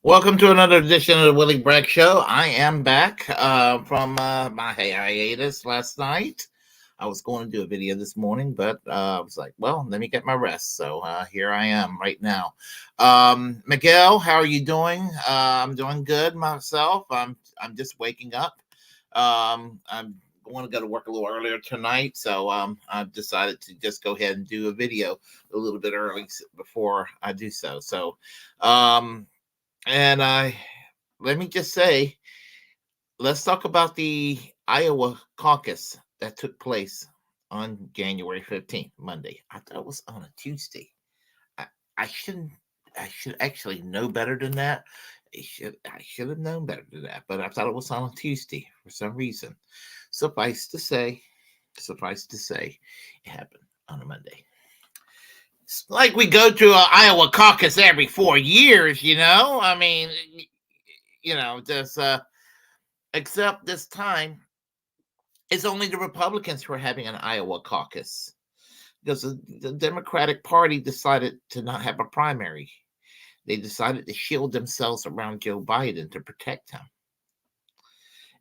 Welcome to another edition of the Willie Bragg Show. I am back from my hiatus last night. I was going to do a video this morning, but I was like, well, let me get my rest. So here I am right now. Miguel, how are you doing? I'm doing good myself. I'm just waking up. I'm want to go to work a little earlier tonight, so I've decided to just go ahead and do a video a little bit early before I do so. So, and I let me just say, let's talk about the Iowa Caucus that took place on January 15th, Monday. I thought it was on a Tuesday. I, I shouldn't. I should actually know better than that. I should have known better than that, but I thought it was on a Tuesday for some reason. Suffice to say, it happened on a Monday. It's like we go to an Iowa caucus every 4 years, I mean, just except this time, it's only the Republicans who are having an Iowa caucus because the Democratic Party decided to not have a primary. They decided to shield themselves around Joe Biden to protect him.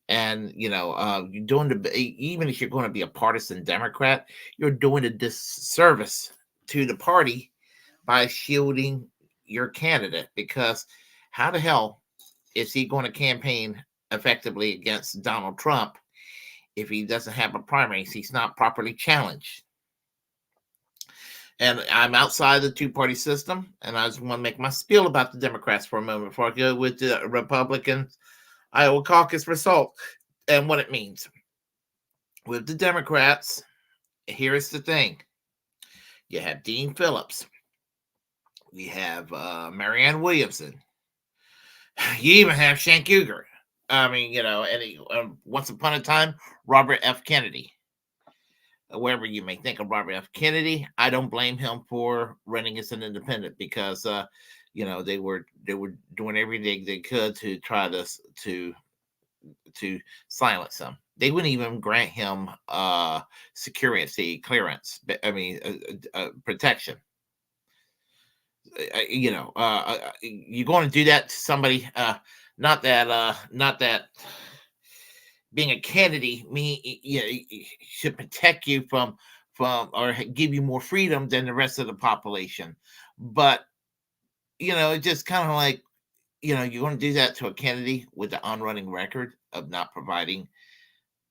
And you're doing even if you're going to be a partisan Democrat, you're doing a disservice to the party by shielding your candidate, because how the hell is he going to campaign effectively against Donald Trump if he doesn't have a primary? He's not properly challenged. And I'm outside the two-party system, and I just want to make my spiel about the Democrats for a moment before I go with the Republican Iowa caucus result and what it means. With the Democrats, here's the thing. You have Dean Phillips. We have Marianne Williamson. You even have Cenk Uygur. I mean, and once upon a time, Robert F. Kennedy. Wherever you may think of Robert F. Kennedy, I don't blame him for running as an independent, because they were doing everything they could to try to silence him. They wouldn't even grant him security clearance. Protection. You're going to do that to somebody. Not that being a candidate should protect you from or give you more freedom than the rest of the population. But it's just kind of like, you're going to do that to a candidate with the on-running record of not providing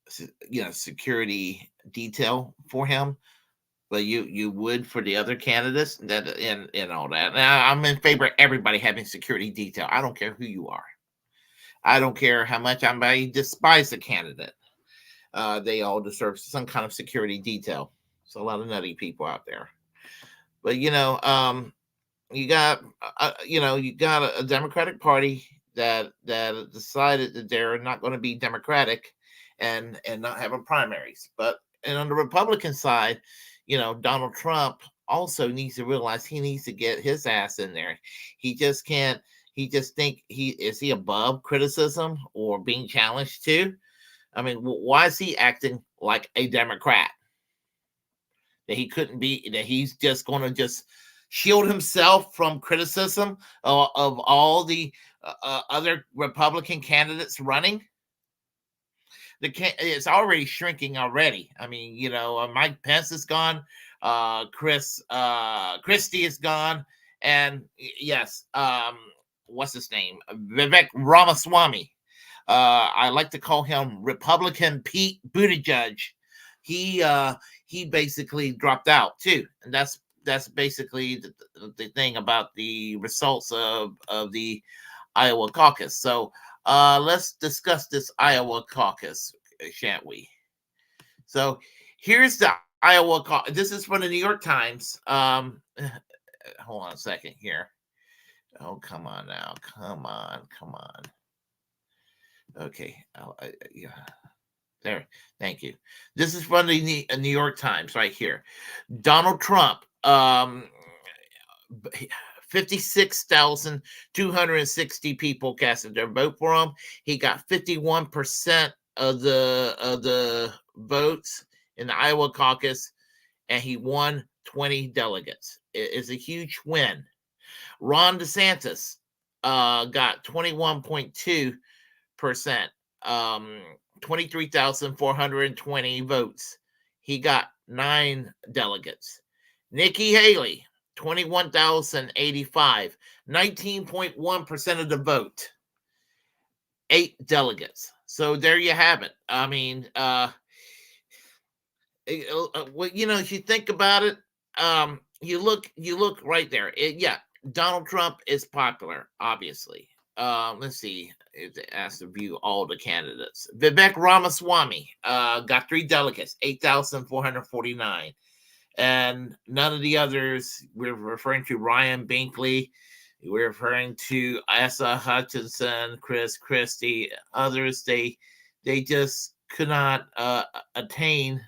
security detail for him, but you would for the other candidates that and all that. Now, I'm in favor of everybody having security detail. I don't care who you are. I don't care how much I despise a candidate. They all deserve some kind of security detail. There's a lot of nutty people out there, but you got a Democratic Party that decided that they're not going to be Democratic and not having primaries. And on the Republican side, Donald Trump also needs to realize he needs to get his ass in there. He just can't. He just think is he above criticism or being challenged too? I mean, why is he acting like a Democrat? That he couldn't be, that he's just going to just shield himself from criticism of all the other Republican candidates running? It's already shrinking already. I mean, Mike Pence is gone. Christie is gone. And yes, what's his name? Vivek Ramaswamy. I like to call him Republican Pete Buttigieg. He basically dropped out too, and that's basically the thing about the results of the Iowa caucus. So let's discuss this Iowa caucus, shan't we? So here's the Iowa caucus. This is from the New York Times. Hold on a second here. Oh, come on now. Come on. Okay. Yeah. There. Thank you. This is from the New York Times right here. Donald Trump, 56,260 people casted their vote for him. He got 51% of the votes in the Iowa caucus, and he won 20 delegates. It is a huge win. Ron DeSantis got 21.2%, 23,420 votes. he got 9 delegates. Nikki Haley, 21,085, 19.1% of the vote, 8 delegates. So there you have it. I mean, if you think about it, you look right there. Donald Trump is popular, obviously. Let's see if they asked to view all the candidates. Vivek Ramaswamy got 3 delegates, 8,449. And none of the others, we're referring to Ryan Binkley, we're referring to Asa Hutchinson, Chris Christie, others, they just could not attain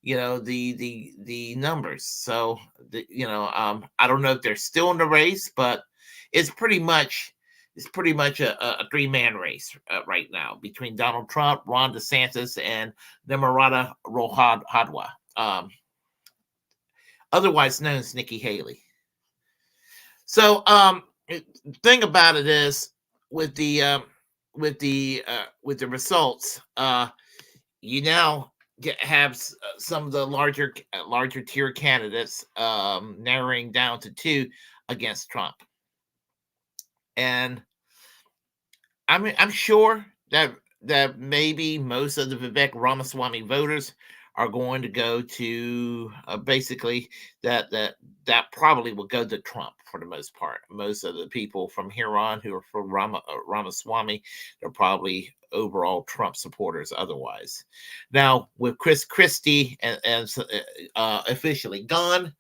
the numbers. So I don't know if they're still in the race, but it's pretty much a 3-man race right now between Donald Trump, Ron DeSantis, and Nimrata Rohadwa, otherwise known as Nikki Haley. So the thing about it is with the results, you now have some of the larger tier candidates narrowing down to 2 against Trump. And I'm sure that maybe most of the Vivek Ramaswamy voters are going to go to basically that probably will go to Trump for the most part. Most of the people from here on who are for Ramaswamy, they're probably overall Trump supporters otherwise. Now, with Chris Christie and officially gone,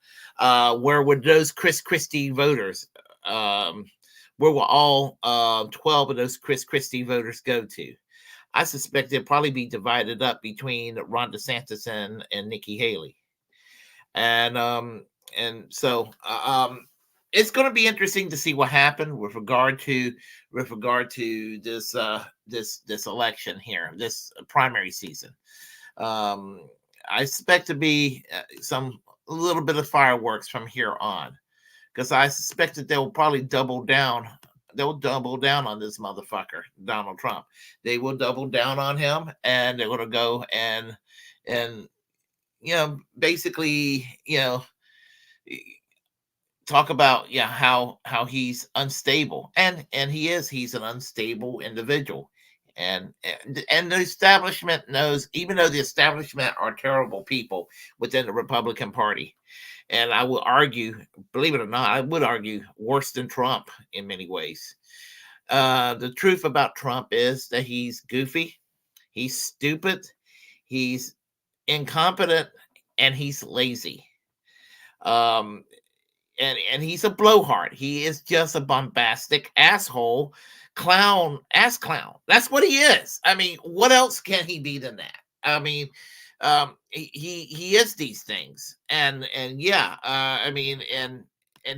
where would those Chris Christie voters, where will all 12 of those Chris Christie voters go to? I suspect they'll probably be divided up between Ron DeSantis and Nikki Haley. And so it's going to be interesting to see what happened with regard to this election here, this primary season. I expect to be a little bit of fireworks from here on, because I suspect that they'll probably double down. They'll double down on this motherfucker, Donald Trump. They will double down on him, and they're going to go and basically talk about how he's unstable, and he's an unstable individual, and the establishment knows, even though the establishment are terrible people within the Republican Party. And I will argue, believe it or not, I would argue worse than Trump in many ways. The truth about Trump is that he's goofy, he's stupid, he's incompetent, and he's lazy. And he's a blowhard. He is just a bombastic asshole, clown, ass clown. That's what he is. I mean, what else can he be than that? I mean, he is these things, and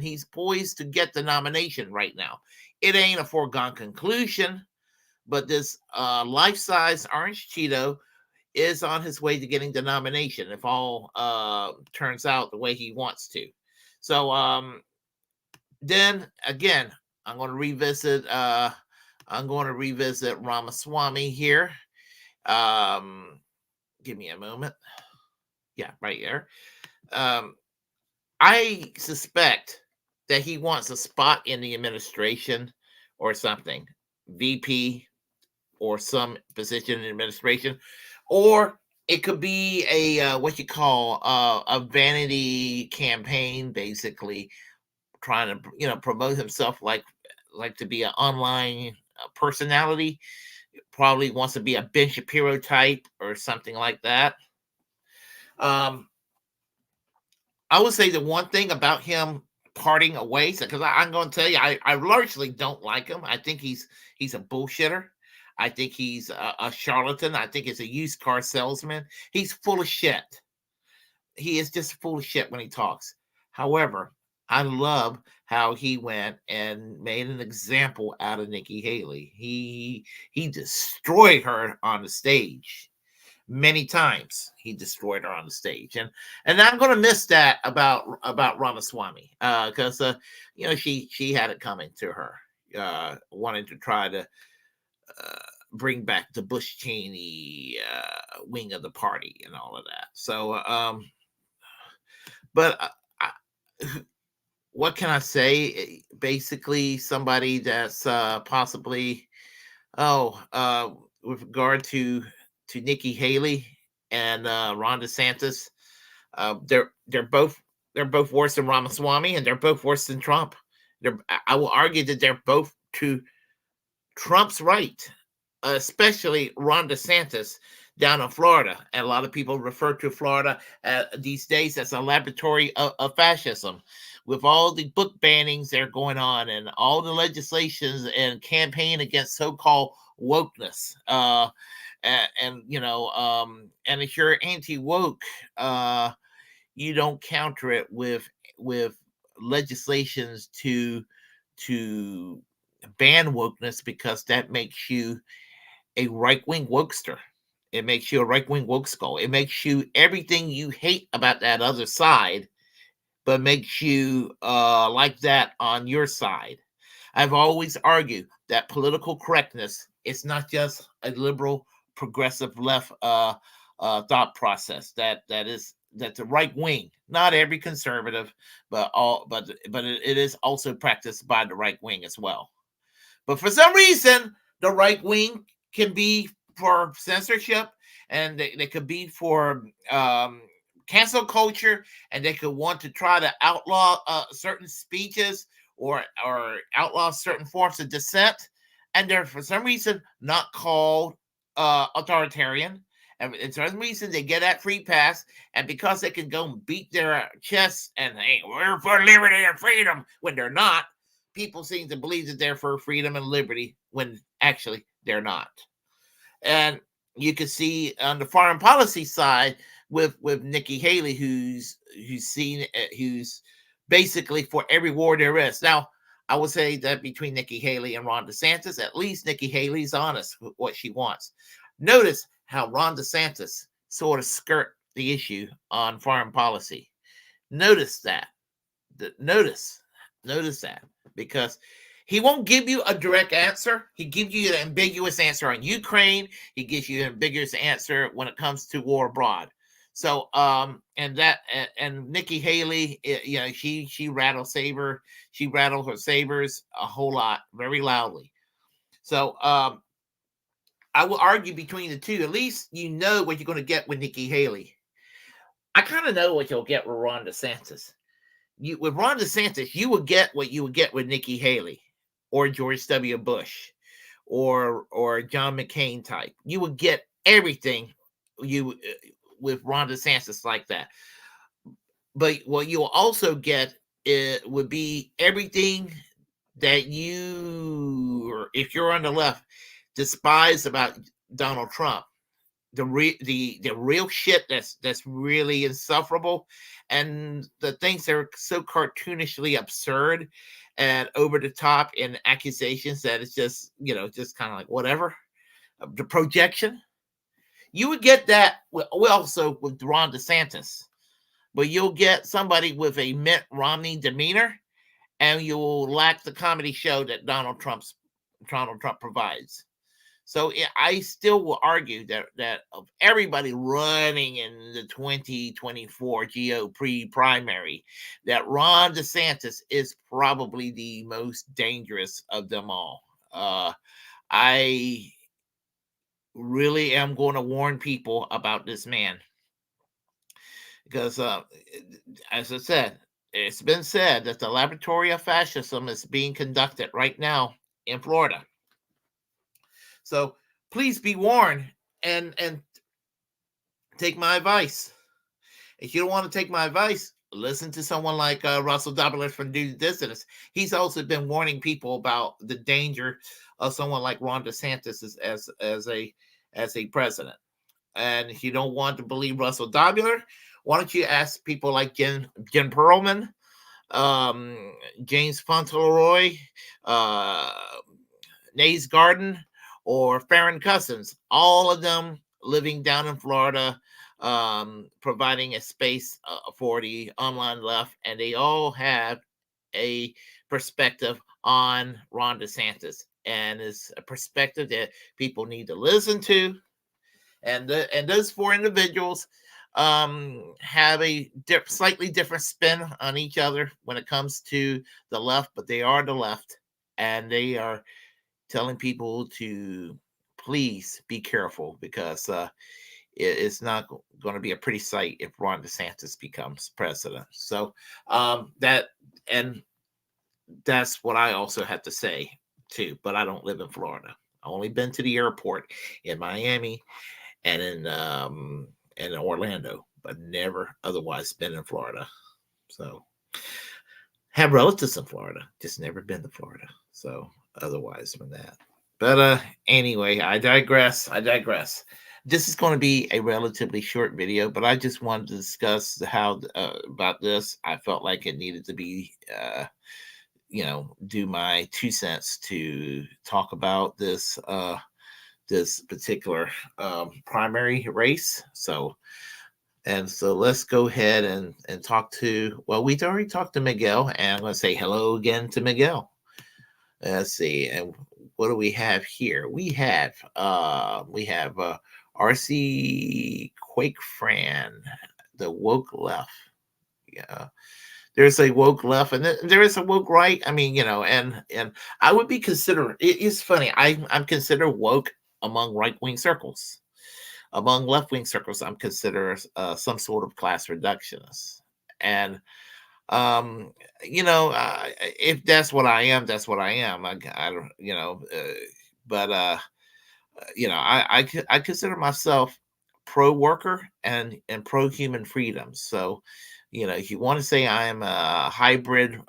he's poised to get the nomination right now. It ain't a foregone conclusion, but this life-size orange Cheeto is on his way to getting the nomination if all turns out the way he wants to. So then again, I'm going to revisit Ramaswamy here. Give me a moment. Yeah, right there. I suspect that he wants a spot in the administration or something, VP or some position in the administration, or it could be a what you call a vanity campaign, basically trying to promote himself like to be an online personality. Probably wants to be a Ben Shapiro type or something like that. I would say the one thing about him parting away, because I'm going to tell you, I largely don't like him. I think he's a bullshitter. I think he's a charlatan. I think he's a used car salesman. He's full of shit. He is just full of shit when he talks. However, I love how he went and made an example out of Nikki Haley. He destroyed her on the stage. Many times he destroyed her on the stage, and I'm going to miss that about Ramaswamy, because she had it coming to her, wanting to try to bring back the Bush Cheney wing of the party and all of that. So, but what can I say? Basically, somebody that's possibly with regard to Nikki Haley and Ron DeSantis, they're both worse than Ramaswamy, and they're both worse than Trump. I will argue that they're both to Trump's right, especially Ron DeSantis down in Florida. And a lot of people refer to Florida these days as a laboratory of fascism, with all the book bannings that are going on and all the legislations and campaign against so-called wokeness. And if you're anti-woke, you don't counter it with legislations to ban wokeness, because that makes you a right-wing wokester. It makes you a right-wing woke skull. It makes you everything you hate about that other side, but makes you like that on your side. I've always argued that political correctness is not just a liberal, progressive left thought process. That's the right wing. Not every conservative, but it is also practiced by the right wing as well. But for some reason, the right wing can be for censorship, and they could be for cancel culture, and they could want to try to outlaw certain speeches or outlaw certain forms of dissent, and they're for some reason not called authoritarian. And for some reason they get that free pass, and because they can go and beat their chests and hey, we're for liberty and freedom when they're not, people seem to believe that they're for freedom and liberty when actually they're not. And you can see on the foreign policy side with Nikki Haley, who's basically for every war there is. Now, I would say that between Nikki Haley and Ron DeSantis, at least Nikki Haley's honest with what she wants. Notice how Ron DeSantis sort of skirt the issue on foreign policy. Notice that. Notice that, because he won't give you a direct answer. He gives you an ambiguous answer on Ukraine. He gives you an ambiguous answer when it comes to war abroad. So, and Nikki Haley, she rattles her sabers a whole lot, very loudly. So, I will argue between the two. At least you know what you're going to get with Nikki Haley. I kind of know what you'll get with Ron DeSantis. With Ron DeSantis, you will get what you would get with Nikki Haley or George W. Bush or John McCain type. You would get everything with Ron DeSantis like that. But what you'll also get would be everything that you, if you're on the left, despise about Donald Trump. The real shit that's really insufferable, and the things that are so cartoonishly absurd and over the top in accusations that it's just kind of like whatever. The projection, you would get that also with Ron DeSantis, but you'll get somebody with a Mitt Romney demeanor, and you'll lack the comedy show that Donald Trump provides. So I still will argue that of everybody running in the 2024 GOP primary, that Ron DeSantis is probably the most dangerous of them all. I really am going to warn people about this man, because, as I said, it's been said that the laboratory of fascism is being conducted right now in Florida. So please be warned and take my advice. If you don't want to take my advice, listen to someone like Russell Douglas from New Dissidents. He's also been warning people about the danger of someone like Ron DeSantis as a president. And if you don't want to believe Russell Douglas, why don't you ask people like Jen Perlman, James Fauntleroy, Nays Garden, or Farron Cousins, all of them living down in Florida, providing a space for the online left, and they all have a perspective on Ron DeSantis. and it's a perspective that people need to listen to. And those four individuals have a slightly different spin on each other when it comes to the left, but they are the left, and they are telling people to please be careful, because it's not going to be a pretty sight if Ron DeSantis becomes president. So that and that's what I also have to say too. But I don't live in Florida. I've only been to the airport in Miami and in Orlando, but never otherwise been in Florida. So have relatives in Florida, just never been to Florida. So otherwise from that. But anyway, I digress. This is going to be a relatively short video, but I just wanted to discuss how about this. I felt like it needed to be do my 2 cents to talk about this this particular primary race. So let's go ahead and talk to, well, we've already talked to Miguel, and I'm going to say hello again to Miguel. Let's see, and what do we have here? We have RC Quake Fran, the woke left. Yeah. There's a woke left, and there is a woke right. I mean, and I would be considered. It's funny. I'm considered woke among right-wing circles. Among left-wing circles, I'm considered some sort of class reductionist. And if that's what I am, that's what I am. I don't, but I consider myself pro-worker and pro-human freedoms. So, if you want to say I am a hybrid, in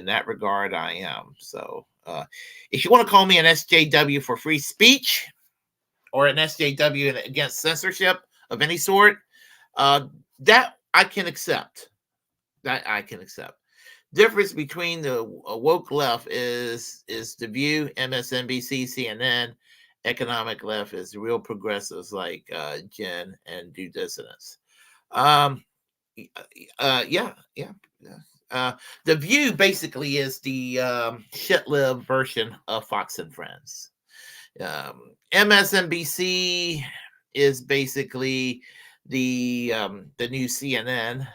that regard, I am. So, if you want to call me an SJW for free speech, or an SJW against censorship of any sort, that I can accept. Difference between the woke left is The View, MSNBC, CNN. Economic left is real progressives like Jen and Due Dissonance. The View basically is the shit-lived version of Fox and Friends. MSNBC is basically the new CNN,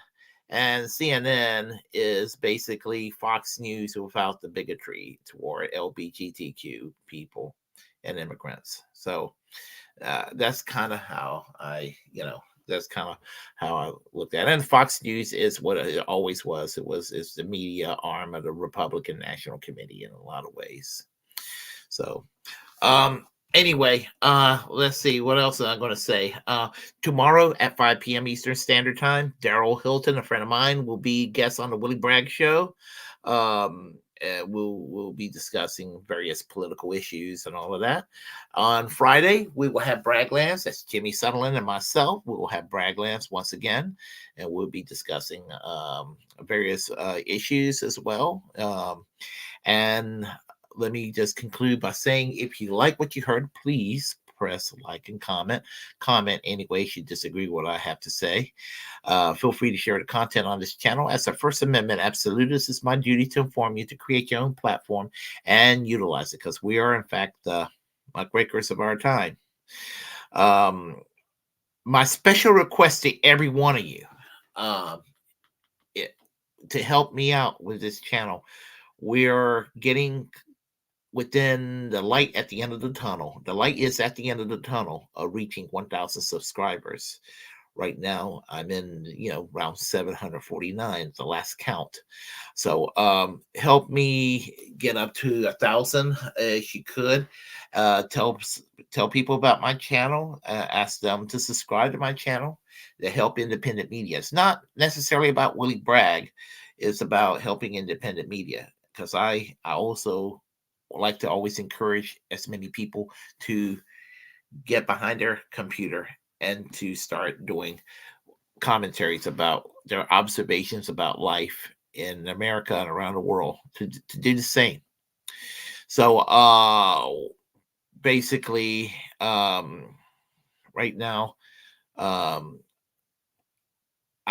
and CNN is basically Fox News without the bigotry toward LGBTQ people and immigrants. So that's kind of how I looked at it. And Fox News is what it always was. It's the media arm of the Republican National Committee in a lot of ways. So anyway, let's see what else I'm going to say. Tomorrow at 5 p.m. Eastern Standard Time, Daryl Hilton, a friend of mine, will be guest on the Willie Bragg Show. We'll be discussing various political issues and all of that. On Friday, we will have Braglands. That's Jimi Sunderland and myself. We will have Braglands once again, and we'll be discussing various issues as well. And let me just conclude by saying, if you like what you heard, please press like and comment. Comment any ways you disagree with what I have to say. Feel free to share the content on this channel. As a First Amendment absolutist, it's my duty to inform you to create your own platform and utilize it, because we are, in fact, the muckrakers of our time. My special request to every one of you to help me out with this channel. We're getting within the light at the end of the tunnel. The light is at the end of the tunnel of reaching 1,000 subscribers. Right now, I'm in, around 749, the last count. So help me get up to 1,000 if you could. Tell people about my channel. Ask them to subscribe to my channel to help independent media. It's not necessarily about Willie Bragg. It's about helping independent media, because I also like to always encourage as many people to get behind their computer and to start doing commentaries about their observations about life in America and around the world, to do the same. So basically right now, I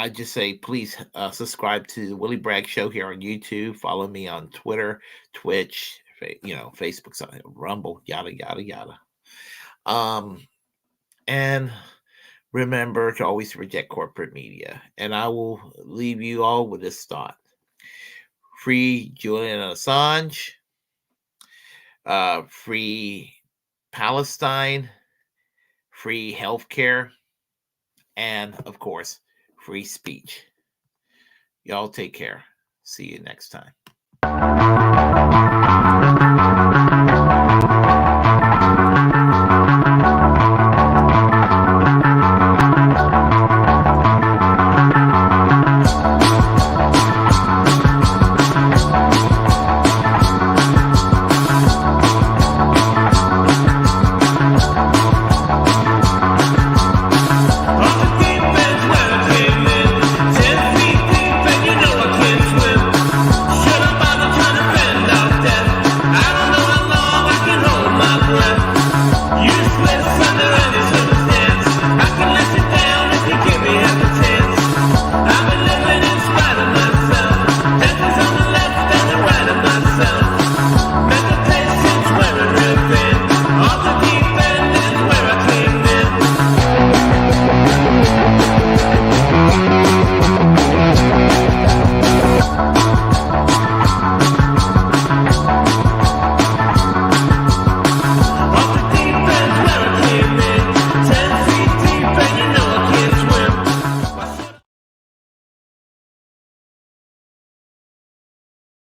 just say, please subscribe to the Willie Bragg Show here on YouTube. Follow me on Twitter, Twitch, Facebook's on Rumble, yada yada yada. And remember to always reject corporate media. And I will leave you all with this thought: free Julian Assange, free Palestine, free healthcare, and of course, free speech. Y'all take care. See you next time.